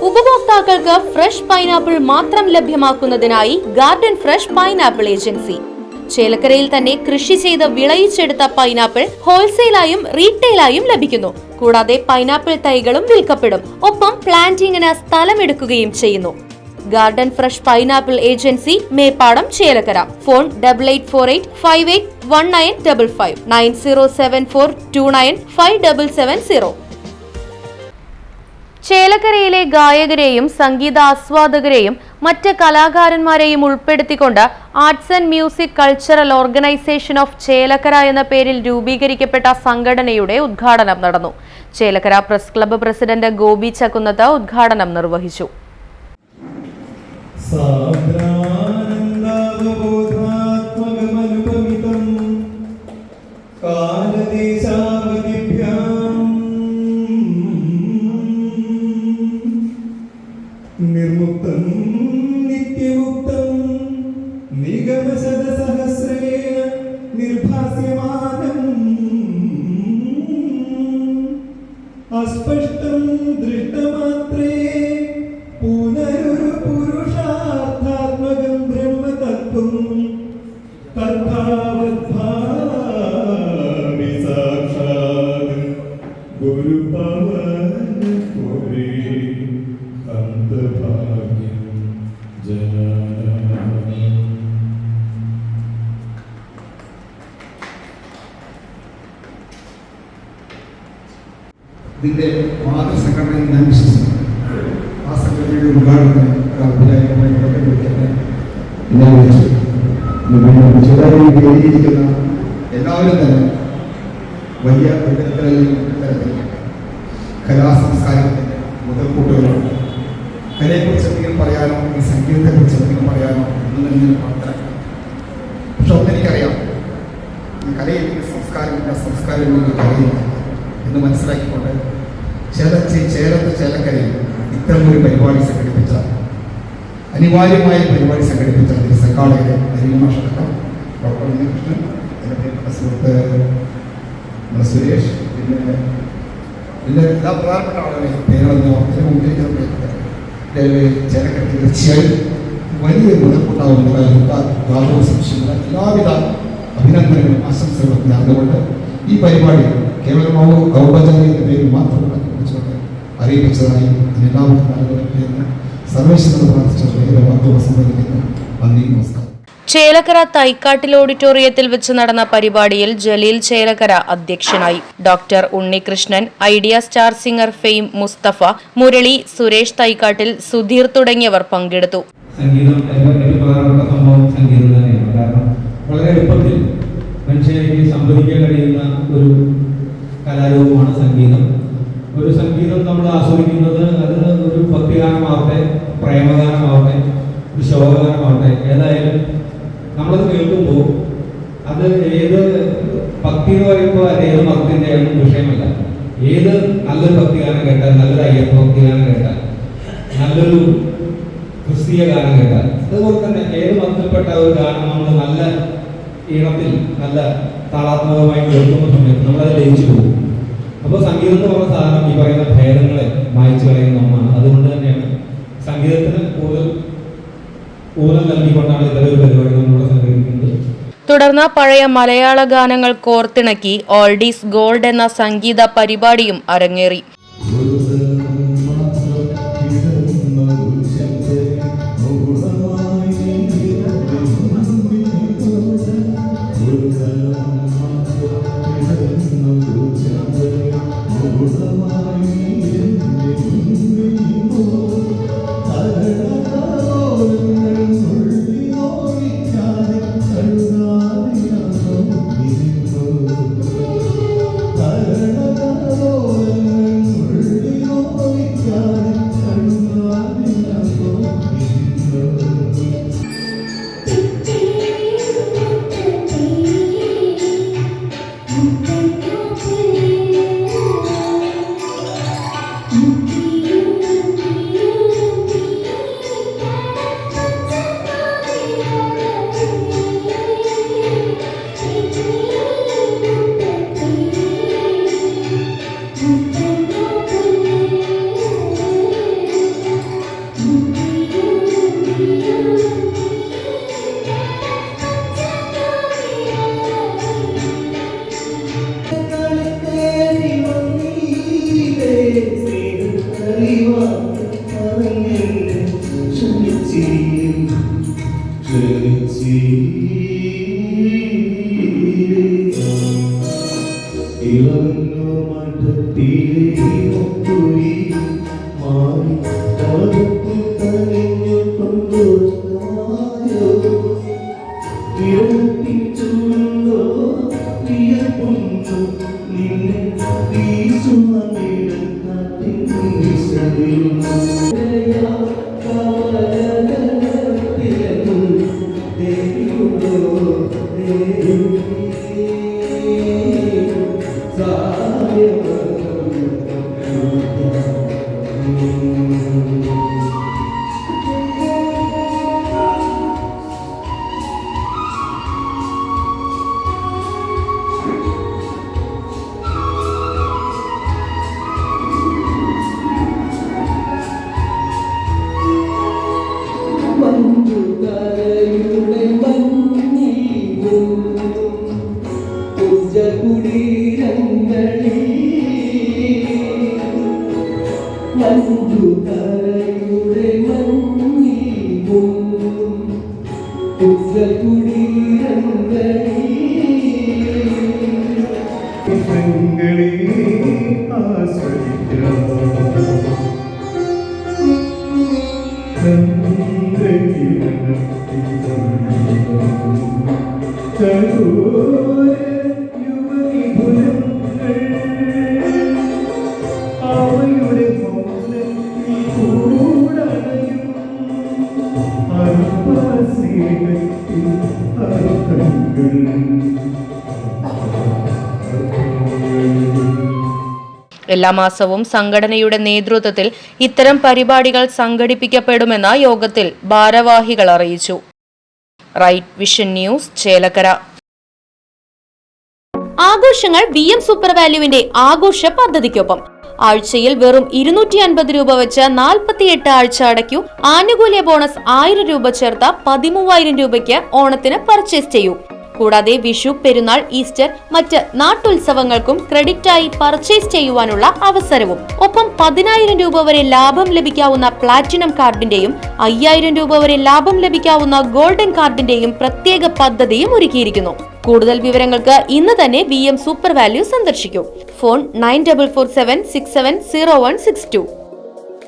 ഉപഭോക്താക്കൾക്ക് fresh pineapple മാത്രം ലഭ്യമാക്കുന്നതിനായി garden fresh pineapple agency. ചേലക്കരയിൽ തന്നെ കൃഷി ചെയ്ത് വിളയിച്ചെടുത്ത പൈനാപ്പിൾ ഹോൾസെയിലായും റീറ്റെയിലായും ലഭിക്കുന്നു. കൂടാതെ പൈനാപ്പിൾ തൈകളും വിൽക്കപ്പെടും. ഒപ്പം പ്ലാന്റിങ്ങിന് സ്ഥലമെടുക്കുകയും ചെയ്യുന്നു. Garden fresh pineapple agency, Meppadam, Chelakkara. Phone 8848581955 9074295770. ചേലക്കരയിലെ ഗായകരെയും സംഗീതാസ്വാദകരെയും മറ്റ് കലാകാരന്മാരെയും ഉൾപ്പെടുത്തിക്കൊണ്ട് arts and music cultural organisation of Chelakkara എന്ന പേരിൽ രൂപീകരിക്കപ്പെട്ട സംഘടനയുടെ ഉദ്ഘാടനം നടന്നു. Chelakkara press club president Gopi Chakkunnath ഉദ്ഘാടനം നിർവഹിച്ചു. നിർമുക്തം നിത്യമുക്തം നിഗമശതസഹസ്രേണ നിർഭാസ്യമാനം അസ്പഷ്ടം ദൃഷ്ടമാത്രേ പുനരൊരു പുരുഷാർത്ഥാത്മകം ബ്രഹ്മതത്വം തദ്ഭാവദ്ഭാവി സാക്ഷാത് ഗുരുപവന പുരേ അന്തഭാഗ്യം ജനാനാം. ഇതിൻ്റെ മാതൃസംഘടനയിൽ ഞാൻ വിശ്വസിക്കുന്നു. ആ സംഘടനയുടെ ഉദ്ഘാടനത്തിന് ഔപചാരികമായി ഞാൻ വിളിച്ചു. വേദിയിരിക്കുന്ന എല്ലാവരും തന്നെ വലിയ തരത്തിൽ കലാസംസ്കാരത്തിൻ്റെ മുതൽക്കൂട്ടുകളാണ്. കലയെക്കുറിച്ച് എന്തെങ്കിലും പറയാനോ ഈ സംഗീതത്തെക്കുറിച്ച് എന്തെങ്കിലും പറയാനോ ഒന്നും തന്നെ മാത്രം. പക്ഷെ ഒന്നെനിക്കറിയാം, ഈ കലയില്ലെങ്കിൽ സംസ്കാരമില്ല, സംസ്കാരമില്ലെങ്കിൽ കലയില്ല എന്ന് മനസ്സിലാക്കിക്കൊണ്ട് ചേലക്കരയിൽ ഇത്തരമൊരു പരിപാടി സംഘടിപ്പിച്ച, അനിവാര്യമായ പരിപാടി സംഘടിപ്പിച്ച സംഘാടകരെ അരിമാഷടക്കം ഡോക്ടർ ഉണ്ണികൃഷ്ണൻ, എൻ്റെ പ്രിയപ്പെട്ട സുഹൃത്ത് നമ്മുടെ സുരേഷ്, പിന്നെ എല്ലാ പ്രധാനപ്പെട്ട ആളുകളെ പേരുകളെന്നോ അതിന് മുമ്പിലേക്ക് ചേലക്കര തീർച്ചയായും വലിയ മുതൽക്കൂട്ടാവുന്ന സംശയമുള്ള എല്ലാവിധ അഭിനന്ദനങ്ങളും ആശംസകളും നേർന്നുകൊണ്ട് ഈ പരിപാടി കേവലം ഔപചാരികയുടെ പേരിൽ മാത്രം കുറിച്ചുകൊണ്ട് അറിയിപ്പിച്ചതായി എല്ലാവർക്കും നൽകുന്ന സർവേശ്വരൻ പ്രാർത്ഥിച്ചുകൊണ്ട് വാർത്തകൾ സംബന്ധിക്കുന്നു. നന്ദി, നമസ്കാരം. ചേലക്കര തൈക്കാട്ടിൽ ഓഡിറ്റോറിയത്തിൽ വെച്ച് നടന്ന പരിപാടിയിൽ ജലീൽ ചേലക്കര അധ്യക്ഷനായി. Doctor Unnikrishnan, Idea Star Singer fame Mustafa, Murali, Suresh Thaikkattil, Sudheer തുടങ്ങിയവർ പങ്കെടുത്തു. സംഗീതം ഏറ്റവും പ്രധാനപ്പെട്ട സംഭവം സംഗീതം തന്നെയാണ്. കാരണം വളരെ എളുപ്പത്തിൽ മനുഷ്യർക്ക് സംവദിക്കാൻ കഴിയുന്ന ഒരു കലാരൂപമാണ് സംഗീതം. ഒരു സംഗീതം നമ്മൾ ആസ്വദിക്കുന്നത് അത് ഒരു ഭക്തിഗാനമാവട്ടെ, പ്രേമഗാനമാവട്ടെ, ഒരു ശോകഗാനമാവട്ടെ, ഏതായാലും നമ്മളത് കേൾക്കുമ്പോൾ അത് ഏത് ഭക്തി എന്ന് പറയുമ്പോൾ അത് ഏത് മതത്തിൻ്റെ ഒന്നും വിഷയമല്ല. ഏത് നല്ലൊരു ഭക്തിഗാനം കേട്ടാൽ, നല്ലൊരു അയ്യപ്പ ഭക്തിഗാനം കേട്ടാൽ, നല്ലൊരു ക്രിസ്തീയ ഗാനം കേട്ടാൽ, അതുപോലെ തന്നെ ഏത് മതത്തിൽപ്പെട്ട ഒരു ഗാനം നമ്മൾ നല്ല ഈണത്തിൽ നല്ല താളാത്മകമായി കേൾക്കുന്ന സമയത്ത് നമ്മളത് ലയിച്ചു പോകും. അപ്പോൾ സംഗീതം എന്ന് പറഞ്ഞ സാധനം ഈ പറയുന്ന ഭേദങ്ങളെ മായ്ച്ചു കളയുന്ന ഒന്നാണ്. അതുകൊണ്ട് തന്നെയാണ് സംഗീതത്തിന് ഊന്നൽ നൽകിക്കൊണ്ടാണ് ഇത്തരം ഒരു പരിപാടി നമ്മളിവിടെ സംഘടിപ്പിക്കുന്നത്. തുടർന്ന് പഴയ മലയാള ഗാനങ്ങൾ കോർത്തിണക്കി ഓൾഡീസ് ഗോൾഡ് എന്ന സംഗീത പരിപാടിയും അരങ്ങേറി. എല്ലാ മാസവും സംഘടനയുടെ നേതൃത്വത്തിൽ ഇത്തരം പരിപാടികൾ സംഘടിപ്പിക്കപ്പെടുമെന്ന് യോഗത്തിൽ ഭാരവാഹികൾ അറിയിച്ചു. Right vision news, Chelakkara. ആഘോഷങ്ങൾ VM സൂപ്പർ വാല്യുവിന്റെ ആഘോഷ പദ്ധതിക്കൊപ്പം. ആഴ്ചയിൽ വെറും 250 രൂപ വെച്ച് 48 ആഴ്ച അടയ്ക്കൂ. ആനുകൂല്യ ബോണസ് 1000 രൂപ ചേർത്ത 13000 രൂപയ്ക്ക് ഓണത്തിന് പർച്ചേസ് ചെയ്യൂ. കൂടാതെ വിഷു, പെരുന്നാൾ, ഈസ്റ്റർ, മറ്റ് നാട്ടുത്സവങ്ങൾക്കും ക്രെഡിറ്റായി പർച്ചേസ് ചെയ്യുവാനുള്ള അവസരവും. ഒപ്പം 10000 രൂപ വരെ ലാഭം ലഭിക്കാവുന്ന പ്ലാറ്റിനം കാർഡിന്റെയും 5000 രൂപ വരെ ലാഭം ലഭിക്കാവുന്ന ഗോൾഡൻ കാർഡിന്റെയും പ്രത്യേക പദ്ധതിയും ഒരുക്കിയിരിക്കുന്നു. കൂടുതൽ വിവരങ്ങൾക്ക് ഇന്ന് തന്നെ VM സൂപ്പർ വാല്യൂ സന്ദർശിക്കൂ. ഫോൺ 9447670162.